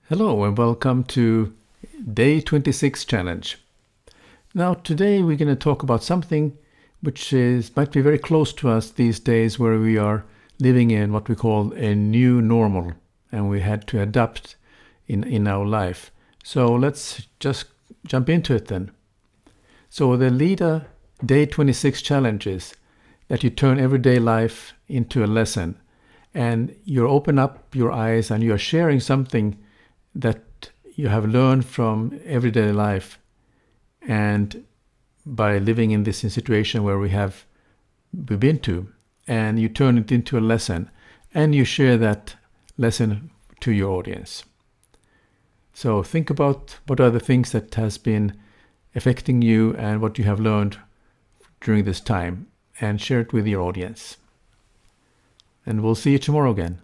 Hello and welcome to Day 26 Challenge. Now today we're going to talk about something which might be very close to us these days, where we are living in what we call a new normal and we had to adapt in our life. So let's just jump into it then. So the LEADER Day 26 Challenge is that you turn everyday life into a lesson and you open up your eyes and you are sharing something that you have learned from everyday life, and by living in this situation where we've been to, and you turn it into a lesson and you share that lesson to your audience. So think about what are the things that has been affecting you and what you have learned during this time, and share it with your audience. And we'll see you tomorrow again.